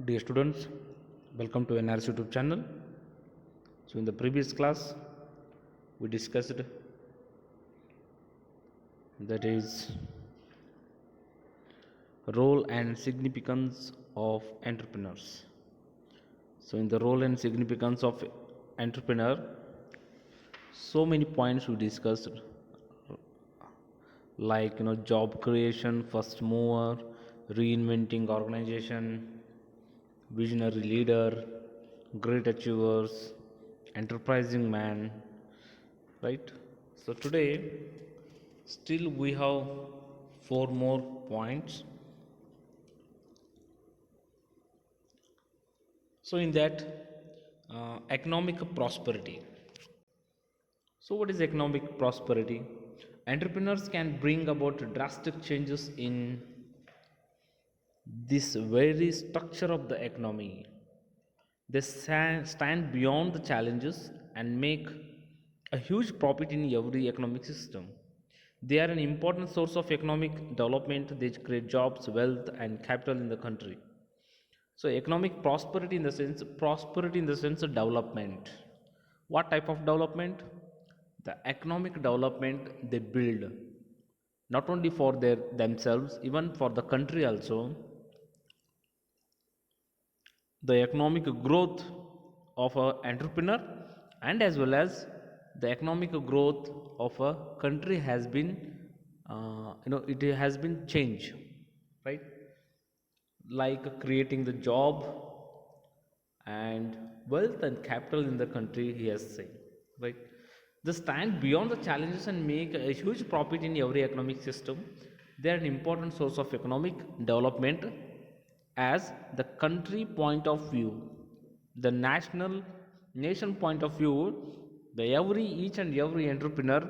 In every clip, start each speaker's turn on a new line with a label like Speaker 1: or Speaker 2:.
Speaker 1: Dear students, welcome to NRS YouTube channel. So in the previous class, we discussed that is role and significance of entrepreneurs. So in the role and significance of entrepreneur, so many points we discussed, like job creation, first mover, reinventing organization, visionary leader, great achievers, enterprising man, right? So today, still we have four more points. So in that, economic prosperity. So what is economic prosperity? Entrepreneurs can bring about drastic changes in this very structure of the economy. They stand beyond the challenges and make a huge profit in every economic system. They are an important source of economic development. They create jobs, wealth, and capital in the country. So, economic prosperity in the sense of development. What type of development? The economic development they build, not only for themselves, even for the country also. The economic growth of an entrepreneur and as well as the economic growth of a country has been it has been changed, right? Like creating the job and wealth and capital in the country, he has said, right? They stand beyond the challenges and make a huge profit in every economic system. They are an important source of economic development as the country point of view, the national nation point of view. The every each and every entrepreneur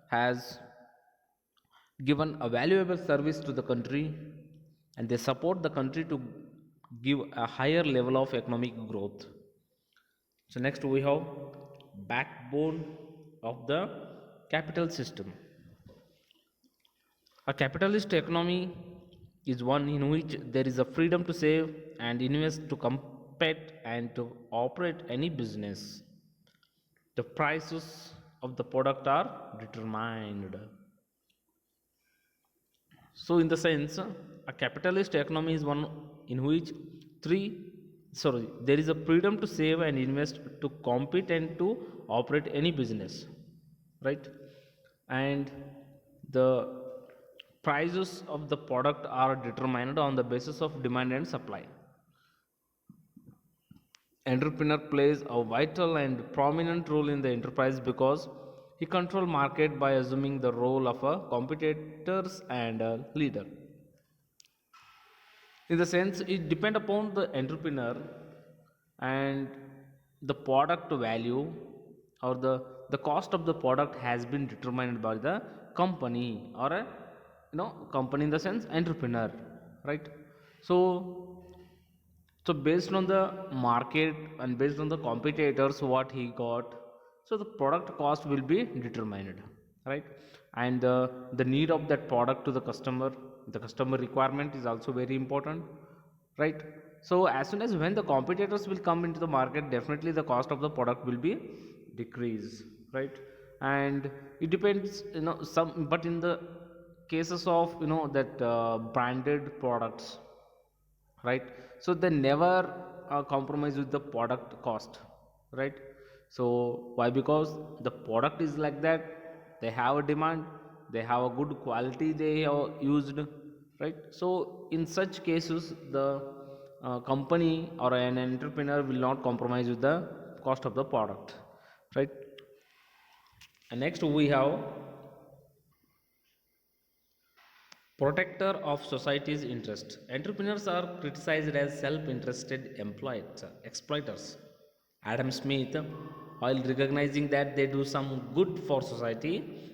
Speaker 1: has given a valuable service to the country, and they support the country to give a higher level of economic growth. So next we have backbone of the capital system. A capitalist economy is one in which there is a freedom to save and invest, to compete and to operate any business. The prices of the product are determined. So, in the sense, a capitalist economy is one in which there is a freedom to save and invest, to compete and to operate any business, right? And the prices of the product are determined on the basis of demand and supply. Entrepreneur plays a vital and prominent role in the enterprise because he controls market by assuming the role of a competitors and a leader. In the sense, it depend upon the entrepreneur, and the product value or the cost of the product has been determined by the company, or a company in the sense entrepreneur, right? So so based on the market and based on the competitors what he got, so the product cost will be determined, right? And the need of that product to the customer requirement is also very important, right? So as soon as when the competitors will come into the market, definitely the cost of the product will be decrease, right? And it depends, some, but in the cases of that branded products, right? So they never compromise with the product cost, right? So why? Because the product is like that, they have a demand, they have a good quality they have used, right? So in such cases the company or an entrepreneur will not compromise with the cost of the product, right? And next we have protector of society's interest. Entrepreneurs are criticized as self-interested exploiters. Adam Smith, while recognizing that they do some good for society,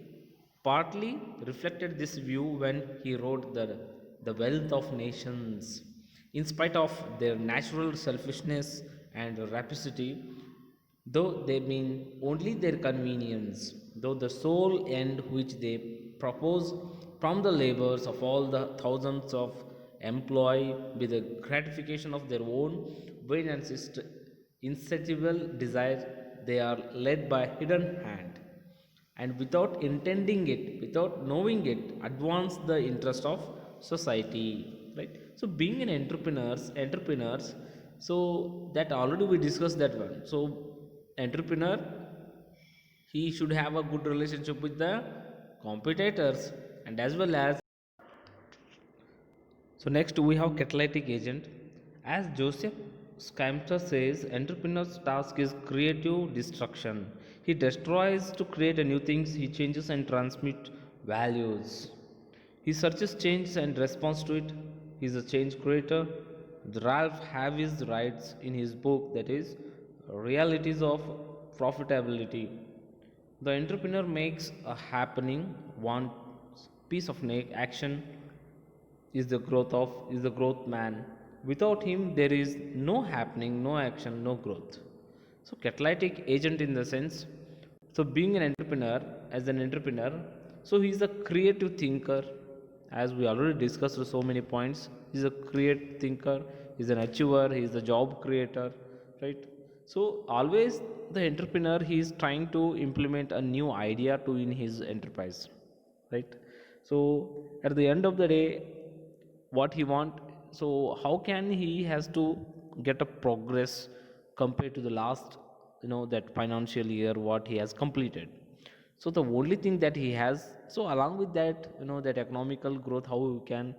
Speaker 1: partly reflected this view when he wrote the Wealth of Nations. In spite of their natural selfishness and rapacity, though they mean only their convenience, though the sole end which they propose from the labors of all the thousands of employ with the gratification of their own vain and insatiable desire. They are led by hidden hand, and without intending it, without knowing it, advance the interest of society, right? So being an entrepreneurs, so that already we discussed that one. So entrepreneur, he should have a good relationship with the competitors, and as well as, so next we have catalytic agent. As Joseph Scampter says, entrepreneur's task is creative destruction. He destroys to create a new things. He changes and transmit values. He searches change and responds to it. He is a change creator. Ralph Havis writes in his book, that is Realities of Profitability. The entrepreneur makes a happening. One piece of action is the growth man. Without him there is no happening, no action, no growth. So catalytic agent in the sense, so being an entrepreneur, as an entrepreneur, so he is a creative thinker. As we already discussed so many points, he is a creative thinker, he is an achiever, he is a job creator, right? So always the entrepreneur, he is trying to implement a new idea to in his enterprise, right? So at the end of the day, what he want, so how can he has to get a progress compared to the last, that financial year what he has completed. So the only thing that he has, so along with that, that economical growth, how we can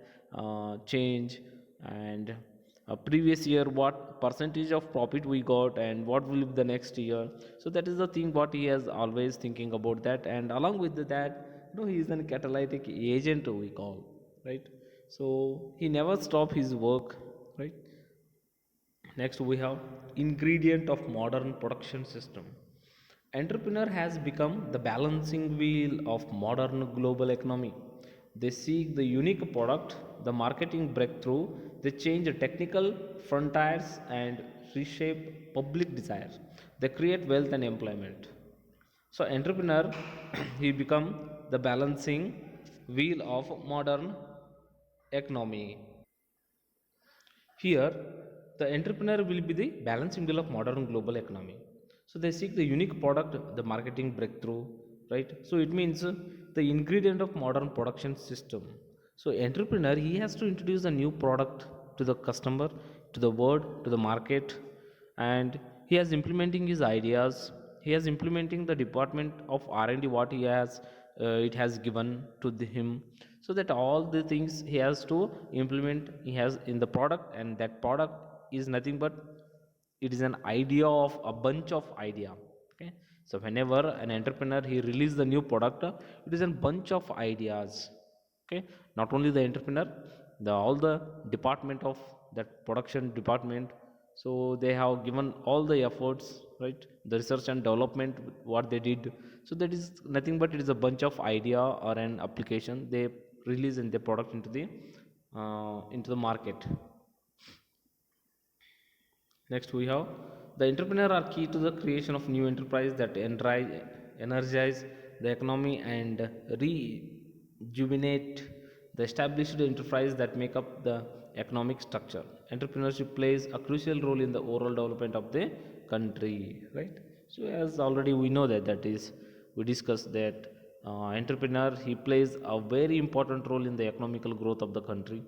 Speaker 1: change, and previous year what percentage of profit we got and what will be the next year. So that is the thing what he has always thinking about that, and along with that, he is a catalytic agent we call, right? So he never stop his work, right? Next we have ingredient of modern production system. Entrepreneur has become the balancing wheel of modern global economy. They seek the unique product, the marketing breakthrough, they change the technical frontiers and reshape public desire. They create wealth and employment. So entrepreneur, he become the balancing wheel of modern economy. Here, the entrepreneur will be the balancing wheel of modern global economy. So they seek the unique product, the marketing breakthrough, right? So it means the ingredient of modern production system. So entrepreneur, he has to introduce a new product to the customer, to the world, to the market, and he has implementing his ideas. He has implementing the department of R&D what he has, it has given to him, so that all the things he has to implement he has in the product, and that product is nothing but it is an idea of a bunch of idea. Okay, so whenever an entrepreneur he release the new product, it is a bunch of ideas. Okay, not only the entrepreneur, the all the department of that production department, so they have given all the efforts, right? The research and development what they did, so that is nothing but it is a bunch of idea or an application they release in their product into the market. Next we have the entrepreneur are key to the creation of new enterprise that energize the economy and rejuvenate the established enterprise that make up the economic structure. Entrepreneurship plays a crucial role in the overall development of the country, right? So as already we know that is we discussed that entrepreneur he plays a very important role in the economical growth of the country.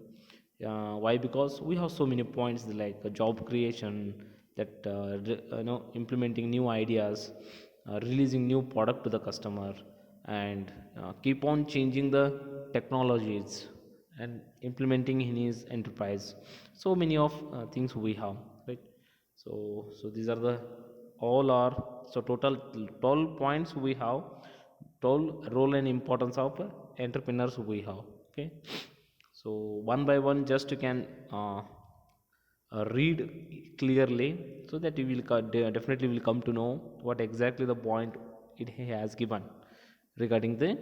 Speaker 1: Why? Because we have so many points like job creation, that implementing new ideas, releasing new product to the customer, and keep on changing the technologies and implementing in his enterprise. So many of things we have, right? So these are the all are, so total 12 points we have, 12 role and importance of entrepreneurs we have. Okay, so one by one just you can read clearly, so that you will definitely will come to know what exactly the point it has given regarding the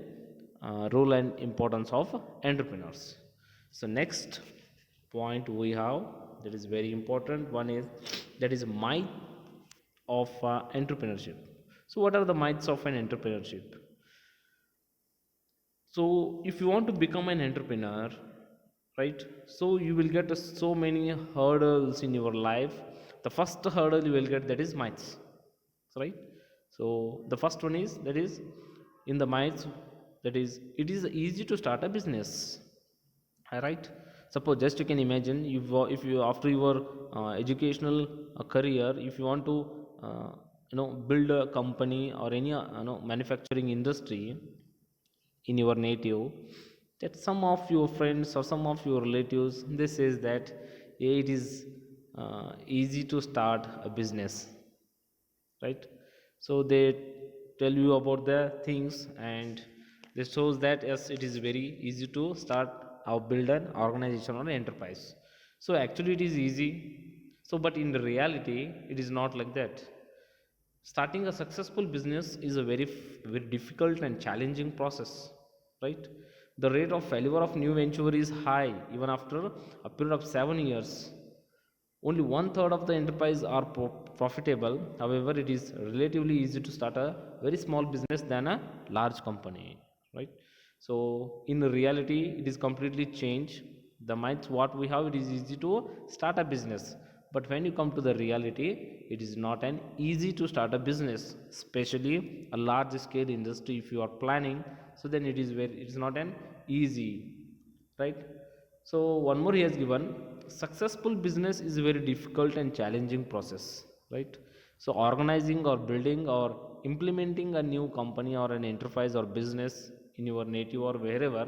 Speaker 1: role and importance of entrepreneurs. So next point we have, that is very important one, is that is myth of entrepreneurship. So what are the myths of an entrepreneurship? So if you want to become an entrepreneur, right? So you will get so many hurdles in your life. The first hurdle you will get, that is myths, right? So the first one is, that is, in the myths, that is, it is easy to start a business. Right? Suppose, just you can imagine, if you, after your educational career, if you want to build a company or any manufacturing industry in your native, that some of your friends or some of your relatives, they says that, "Yeah, it is easy to start a business," right? So they tell you about the things, and they shows that yes, it is very easy to start or build an organization or an enterprise. So actually it is easy. So but in reality it is not like that. Starting a successful business is a very difficult and challenging process, right? The rate of failure of new venture is high even after a period of 7 years. Only one third of the enterprise are profitable. However, it is relatively easy to start a very small business than a large company, right? So, in reality, it is completely changed. The myths what we have, it is easy to start a business, but when you come to the reality, it is not an easy to start a business, especially a large scale industry. If you are planning, so then it is not an easy, right? So one more he has given, successful business is a very difficult and challenging process, right? So organizing or building or implementing a new company or an enterprise or business in your native or wherever,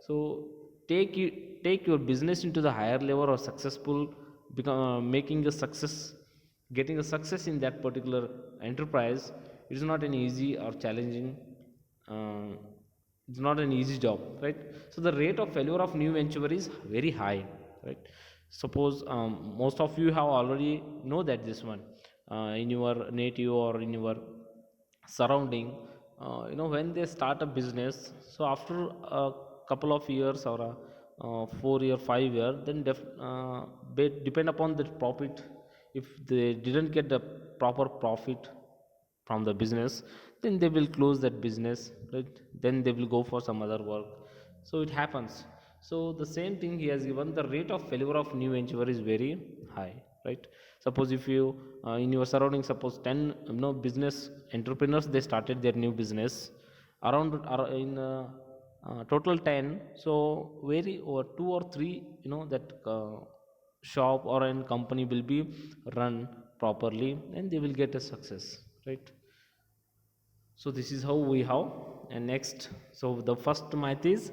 Speaker 1: so take your business into the higher level or successful, making a success, getting a success in that particular enterprise. It is not an easy or challenging, uh, it's not an easy job, right? So the rate of failure of new venture is very high, right? Suppose most of you have already know that this one, in your native or in your surrounding, when they start a business, so after a couple of years or a 4 year 5 year, then depend upon the profit. If they didn't get the proper profit from the business, then they will close that business, right? Then they will go for some other work. So it happens. So the same thing he has given, the rate of failure of new venture is very high, right? Suppose if you, in your surrounding, suppose 10 business entrepreneurs, they started their new business, around in total 10, so very or 2 or 3, that shop or an company will be run properly, and they will get a success, right? So this is how we have. And next, so the first myth is,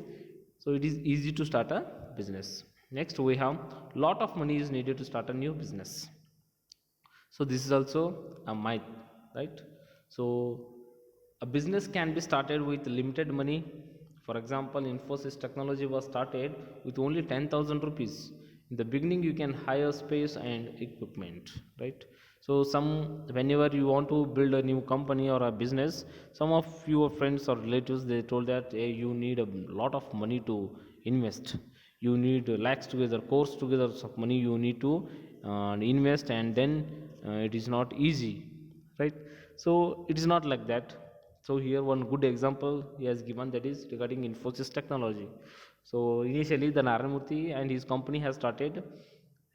Speaker 1: so it is easy to start a business. Next we have, lot of money is needed to start a new business. So this is also a myth, right? So a business can be started with limited money. For example, Infosys Technology was started with only 10,000 rupees. In the beginning you can hire space and equipment, right? So whenever you want to build a new company or a business, some of your friends or relatives, they told that, hey, you need a lot of money to invest. You need lakhs together, crores together of money you need to invest, and then it is not easy, right? So it is not like that. So here one good example he has given, that is regarding Infosys Technology. So initially the Naramurthy and his company has started,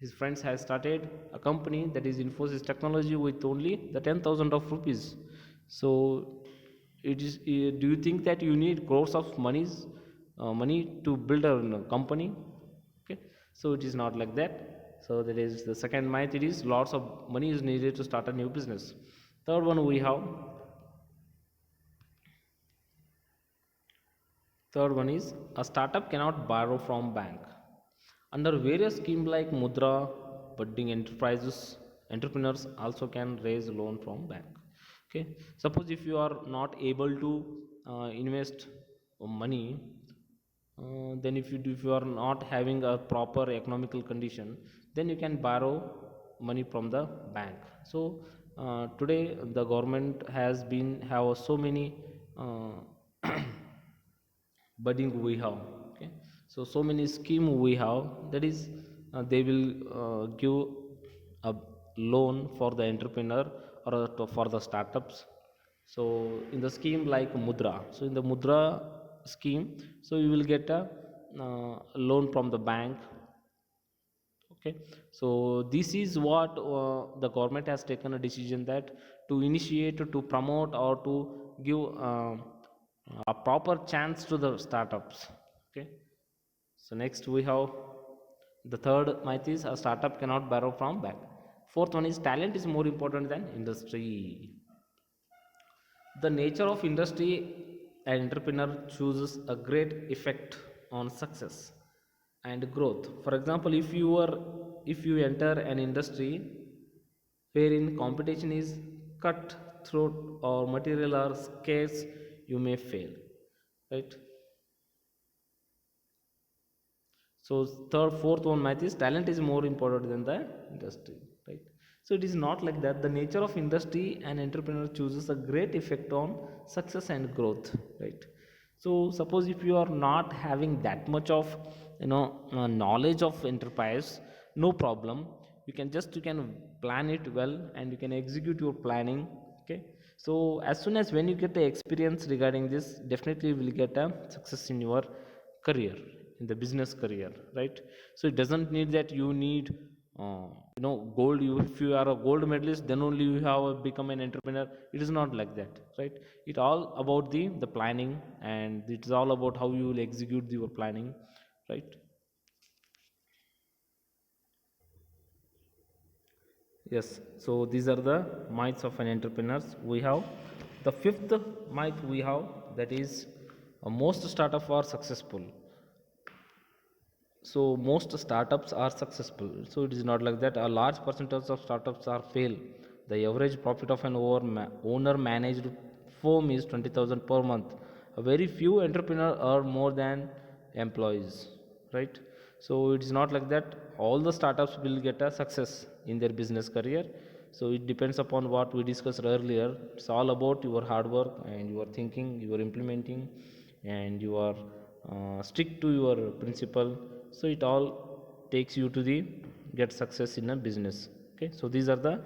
Speaker 1: his friends has started a company, that is Infosys Technology, with only the 10,000 of rupees. So it is, do you think that you need crores of money to build a company? Okay, so it is not like that. So that is the second myth, it is lots of money is needed to start a new business. Third one we have, third one is, a startup cannot borrow from bank. Under various schemes like Mudra, budding enterprises, entrepreneurs also can raise loan from bank. Okay, suppose if you are not able to invest money, then if you are not having a proper economical condition, then you can borrow money from the bank. So today the government has been have so many budding we have. Okay, so many scheme we have, that is, they will give a loan for the entrepreneur or for the startups. So in the scheme like Mudra, so in the Mudra scheme, so you will get a loan from the bank. Okay, so this is what the government has taken a decision that to initiate, to promote, or to give a proper chance to the startups. Okay, so next we have the third myth is a startup cannot borrow from bank. Fourth one is talent is more important than industry. The nature of industry, an entrepreneur chooses a great effect on success and growth. For example, if you enter an industry wherein competition is cutthroat or material are scarce, you may fail, right? So third, fourth one math is talent is more important than the industry, right? So it is not like that. The nature of industry and entrepreneur chooses a great effect on success and growth, right? So suppose if you are not having that much of knowledge of enterprise, no problem. You can plan it well and you can execute your planning. Okay, so as soon as when you get the experience regarding this, definitely you will get a success in your career, in the business career, right? So it doesn't need that you need gold. You, if you are a gold medalist, then only you have become an entrepreneur. It is not like that, right? It all about the planning, and it is all about how you will execute your planning, right? Yes, so these are the myths of an entrepreneurs. We have the fifth myth we have, that is most startups are successful. So most startups are successful, so it is not like that. A large percentage of startups are fail. The average profit of an owner managed firm is 20,000 per month. A very few entrepreneurs earn more than employees, right? So it is not like that all the startups will get a success in their business career. So it depends upon what we discussed earlier. It's all about your hard work and your thinking, your implementing, and you are stick to your principle. So it all takes you to the get success in a business. Okay, so these are the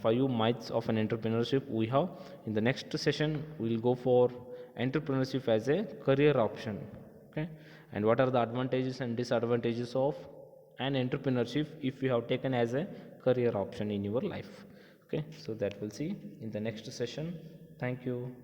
Speaker 1: five myths of an entrepreneurship we have. In the next session we will go for entrepreneurship as a career option. Okay, and what are the advantages and disadvantages of an entrepreneurship if you have taken as a career option in your life. Okay, so that we'll see in the next session. Thank you.